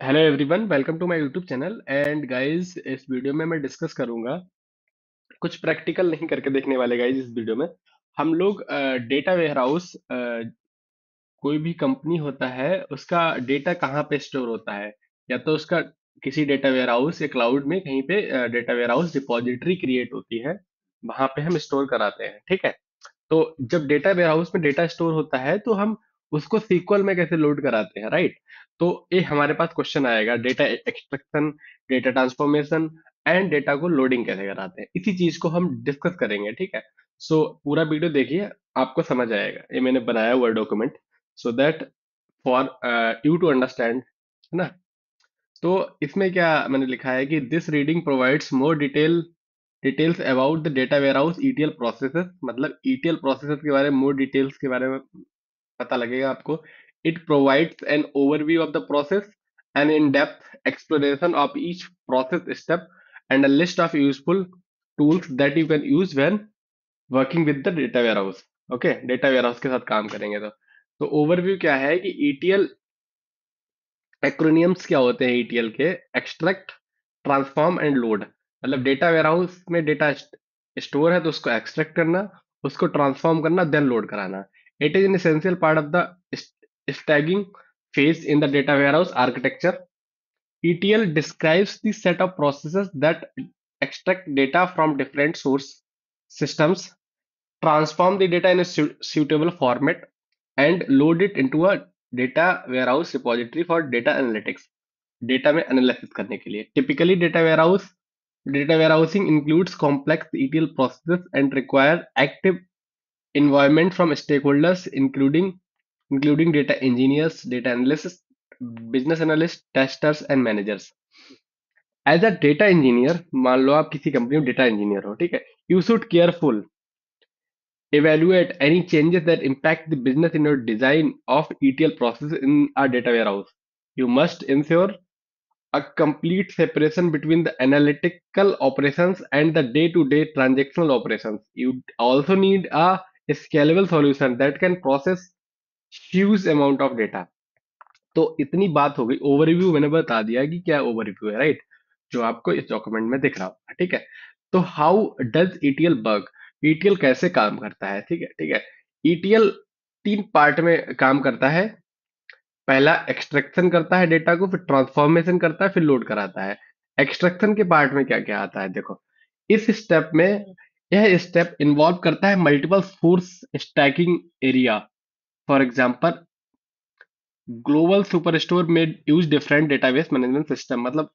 Hello everyone, welcome to my YouTube channel. And guys, इस video में मैं discuss करूंगा, कुछ प्रैक्टिकल नहीं करके देखने वाले गाइस। इस वीडियो में हम लोग डेटा वेयर हाउस, कोई भी कंपनी होता है उसका डेटा कहाँ पे स्टोर होता है, या तो उसका किसी डेटा वेयर हाउस या क्लाउड में कहीं पे data warehouse depository create होती है, वहां पे हम स्टोर कराते हैं। ठीक है। तो जब डेटा वेयरहाउस में डेटा स्टोर होता है तो हम उसको सीक्वल में कैसे लोड कराते हैं, राइट। तो ये हमारे पास क्वेश्चन आएगा, data extraction, data transformation and data को लोडिंग कैसे कराते हैं, इसी चीज को हम डिस्कस करेंगे। ठीक है। सो पूरा वीडियो देखिए, आपको समझ आएगा। ये मैंने बनाया हुआ document so that for you to understand, है ना। तो इसमें क्या मैंने लिखा है कि this reading provides more details about the data warehouse ETL processes, मतलब ईटीएल प्रोसेसेस के बारे में मोर डिटेल्स के बारे में पता लगेगा आपको। It provides an overview of the process, an in depth exploration of each process step and a list of useful tools that you can use when working with the data warehouse. Okay, data warehouse के साथ काम करेंगे तो overview क्या है कि ETL acronyms क्या होते हैं ईटीएल के। Extract, transform and load. मतलब डेटा वेयरहाउस में डेटा स्टोर है तो उसको एक्सट्रैक्ट करना, उसको ट्रांसफॉर्म करना, देन लोड कराना। It is an essential part of the staging phase in the data warehouse architecture. ETL describes the set of processes that extract data from different source systems, transform the data in a suitable format, and load it into a data warehouse repository for data analytics, data में analysis करने के लिए। Typically data warehousing includes complex ETL processes and require active involvement from stakeholders including data engineers, data analyst, business analyst, testers and managers. As a data engineer, मान लो आप किसी company में data engineer हो, ठीक है। You should careful evaluate any changes that impact the business in your design of ETL process in a data warehouse. You must ensure a complete separation between the analytical operations and the day-to-day transactional operations. You also need a scalable solution that can process huge amount of data. तो इतनी बात हो गई, overview मैंने बता दिया कि क्या ओवरव्यू है, राइट, जो आपको इस डॉक्यूमेंट में दिख रहा होगा। ठीक है। तो how does ETL work, ETL कैसे काम करता है। ठीक है, ठीक है। ईटीएल तीन पार्ट में काम करता है। पहला एक्सट्रैक्शन करता है डेटा को, फिर ट्रांसफॉर्मेशन करता है, फिर लोड कराता है। एक्सट्रैक्शन के पार्ट में क्या क्या आता है, देखो। इस स्टेप में, यह स्टेप इन्वॉल्व करता है multiple source staging area. For example, global superstore में use different database management system. मतलब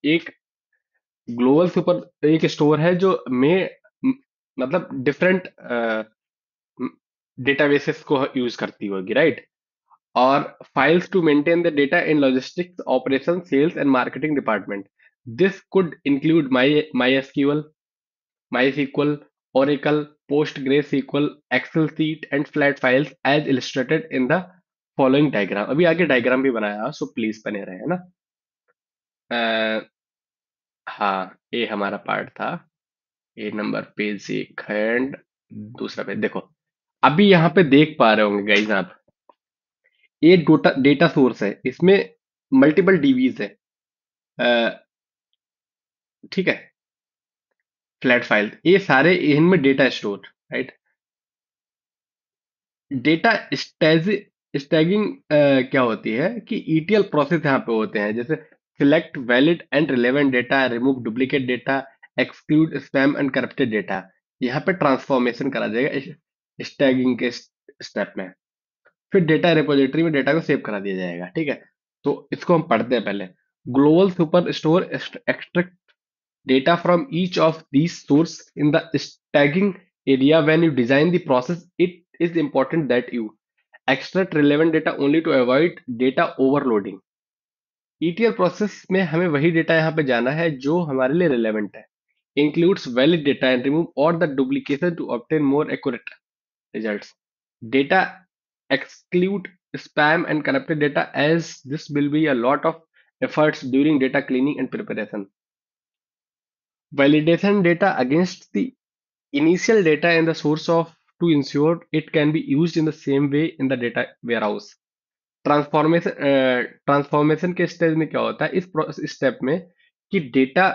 ग्लोबल सुपर एक स्टोर है जो मतलब डिफरेंट डेटाबेसेस को यूज करती होगी, राइट। और files to maintain the data in logistics, operation, sales and marketing department. This could include MySQL, my SQL, Oracle, PostgreSQL, Excel sheet and flat files as illustrated in the following diagram। अभी आगे diagram भी बनाया, so please बने रहे, है ना। अ, हाँ, ये हमारा पार्ट था। ये नंबर पेज एक एंड दूसरा पेज देखो। अभी यहाँ पे देख पा रहे होंगे गाइज आप, ये डेटा डेटा सोर्स है, इसमें मल्टीपल डीबीज है। अ, ठीक है। फ्लैट फाइल, ये सारे इनमें डेटा स्टोर, राइट। डेटा स्टैगिंग क्या होती है कि ETL प्रोसेस यहाँ पे होते हैं, जैसे select valid and relevant data, remove duplicate data, exclude spam and corrupted data. यहाँ पे ट्रांसफॉर्मेशन करा जाएगा स्टैगिंग के स्टेप में। फिर डेटा रिपोजिटरी में डेटा को सेव करा दिया जाएगा। ठीक है। तो इसको हम पढ़ते हैं पहले। Global super store extract data from each of these source in the staging area. When you design the process, it is important that you extract relevant data only to avoid data overloading। ETL process में हमें वही data यहाँ पे जाना है जो हमारे लिए रिलेवेंट है। includes valid data and remove all the duplication to obtain more accurate results। data exclude spam and corrupted data, as this will be a lot of efforts during data cleaning and preparation। validation data against the initial data in the source of to ensure it can be used in the same way in the data warehouse। Transformation transformation के stage में क्या होता है इस step में, कि data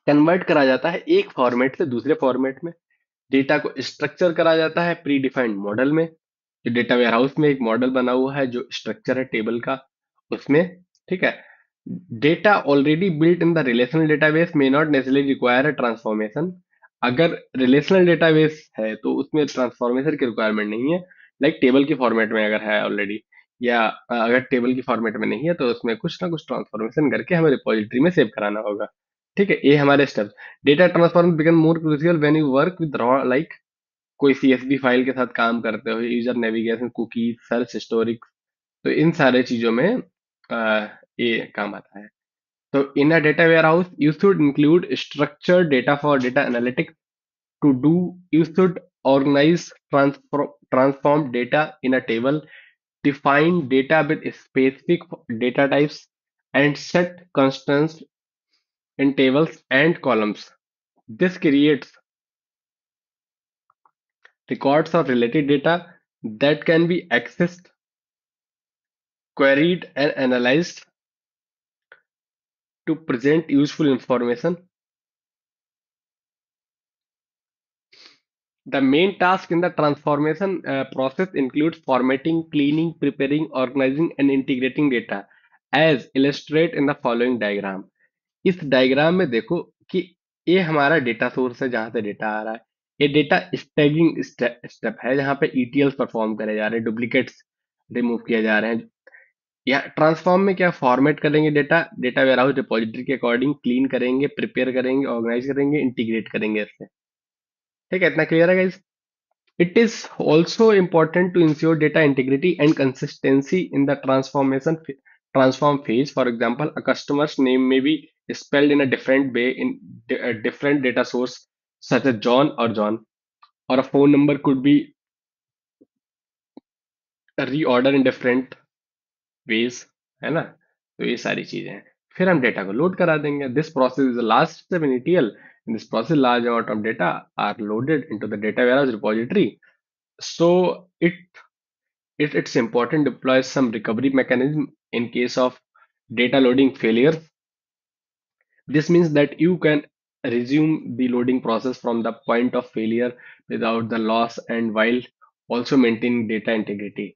convert करा जाता है एक फॉर्मेट से दूसरे फॉर्मेट में। डेटा को स्ट्रक्चर करा जाता है प्री डिफाइंड मॉडल में। जो डेटा वेयरहाउस में एक मॉडल बना हुआ है जो स्ट्रक्चर है टेबल का, उसमें। ठीक है। Data already built in the relational database may not necessarily require a transformation. अगर रिलेशनल डेटाबेस है तो उसमें ट्रांसफॉर्मेशन की रिक्वायरमेंट नहीं है। लाइक टेबल की फॉर्मेट में अगर है ऑलरेडी, या अगर टेबल की फॉर्मेट में नहीं है तो उसमें कुछ ना कुछ ट्रांसफॉर्मेशन करके हमें रिपोजिटरी में सेव कराना होगा। ठीक है, ये हमारे steps. Data transform become more crucial when you work with raw, like कोई सीएसवी फाइल के साथ काम करते हो, user navigation, cookie, search historic. तो इन सारे चीजों में ये काम आता है। तो in a data warehouse you should include structured data for data analytics. To do, you should organize transform data in a table, define data with specific data types, and set constants in tables and columns. This creates records of related data that can be accessed, queried, and analyzed to present useful information. The main task in the transformation process includes formatting, cleaning, preparing, organizing, and integrating data, as illustrated in the following diagram. इस diagram में देखो कि ये हमारा data source है जहां से data आ रहा है। ये डेटा स्टैगिंग स्टेप है जहां पे ईटीएल परफॉर्म करे जा रहे हैं, डुप्लीकेट्स रिमूव किए जा रहे हैं। या ट्रांसफॉर्म में क्या फॉर्मेट करेंगे डेटा, डेटा वेयरहाउस डिपॉजिटरी के अकॉर्डिंग क्लीन करेंगे, प्रिपेयर करेंगे, ऑर्गेनाइज करेंगे, इंटीग्रेट करेंगे इससे। ठीक है, इतना क्लियर है guys? It is also important to ensure data integrity and consistency in the transform phase. For example, a customer's name may be spelled in a different way in a different data source, such as John or John, or a phone number could be reordered in different ways, है ना? तो ये सारी चीजें हैं। फिर हम data को लोड करा देंगे। This process is the last step in ETL. In this process, large amount of data are loaded into the data warehouse repository. So it it's important to deploy some recovery mechanism in case of data loading failure. This means that you can resume the loading process from the point of failure without the loss and while also maintaining data integrity.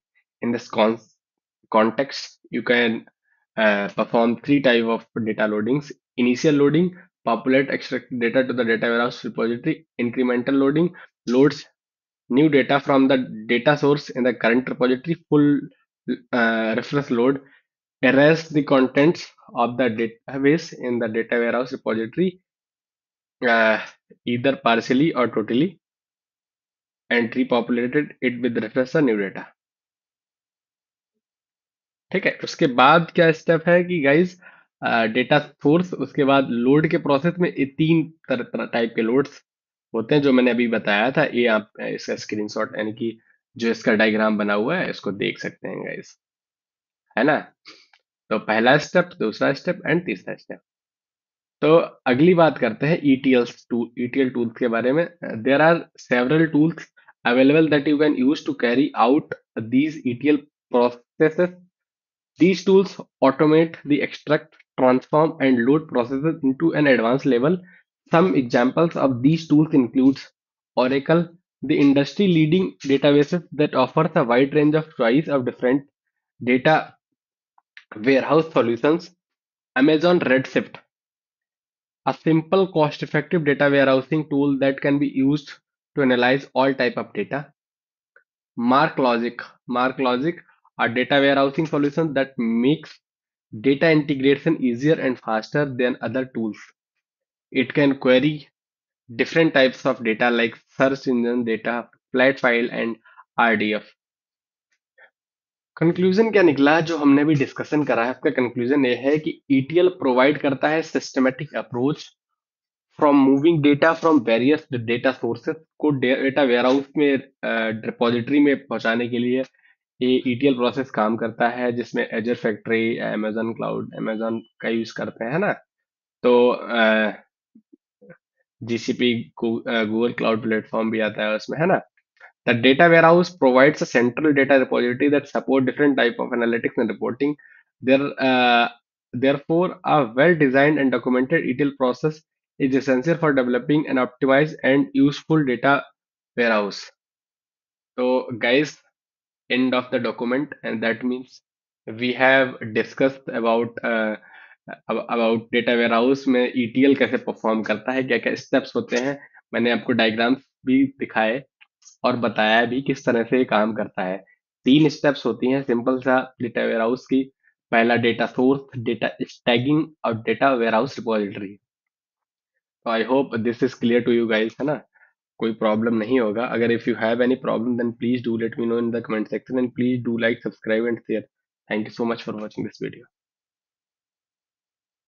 In this context, you can perform three type of data loadings. Initial loading, populate extract data to the data warehouse repository. Incremental loading, loads new data from the data source in the current repository. Full refresh load, erase the contents of the database in the data warehouse repository, uh, either partially or totally, and repopulated it with refresh new data. ठीक है, उसके बाद क्या step है कि guys, data source, उसके बाद load के प्रोसेस में ये तीन टाइप के लोड्स होते हैं जो मैंने अभी बताया था। ये आप इसका स्क्रीनशॉट, यानी कि जो इसका डायग्राम बना हुआ है, इसको देख सकते हैं गाइस, है ना? तो पहला स्टेप, दूसरा स्टेप एंड तीसरा स्टेप। तो अगली बात करते हैं ETL टूल्स के बारे में। There are several tools available that you can use to carry out these ETL processes. These tools automate the extract, transform, and load processes into an advanced level. Some examples of these tools includes Oracle, the industry-leading databases that offers a wide range of choice of different data warehouse solutions. Amazon Redshift, a simple, cost-effective data warehousing tool that can be used to analyze all type of data. MarkLogic, a data warehousing solution that makes data integration easier and faster than other tools. It can query different types of data like search engine data, flat file, and RDF. Conclusion क्या निकला जो हमने भी discussion करा है, उसका conclusion ये है कि ETL प्रोवाइड करता है systematic approach from moving data from various data sources को डेटा वेयरहाउस में रिपोजिटरी में पहुंचाने के लिए। ये ETL प्रोसेस काम करता है जिसमें Azure factory, Amazon cloud, Amazon का यूज करते हैं ना। तो GCP, गूगल क्लाउड प्लेटफॉर्म भी आता है उसमें, है ना? The data warehouse provides a central data repository that support different type of analytics and reporting. Therefore, a well-designed and documented ETL process is essential for developing an optimized and useful data warehouse. So, guys, end of the document, and that means we have discussed about data warehouse में ETL कैसे perform करता है, क्या क्या steps होते हैं. मैंने आपको डायग्राम्स भी दिखाए और बताया भी किस तरह से ये काम करता है. 3 स्टेप्स होती हैं सिंपल सा डेटा वेयरहाउस की. पहला डेटा सोर्स, डेटा स्टैगिंग और डेटा वेयरहाउस रिपोजिटरी. तो I hope this is clear to you guys, है ना. कोई प्रॉब्लम नहीं होगा. अगर if you have any problem then please do let me know in the comment section, and please do like, subscribe and share. Thank you so much for watching this video.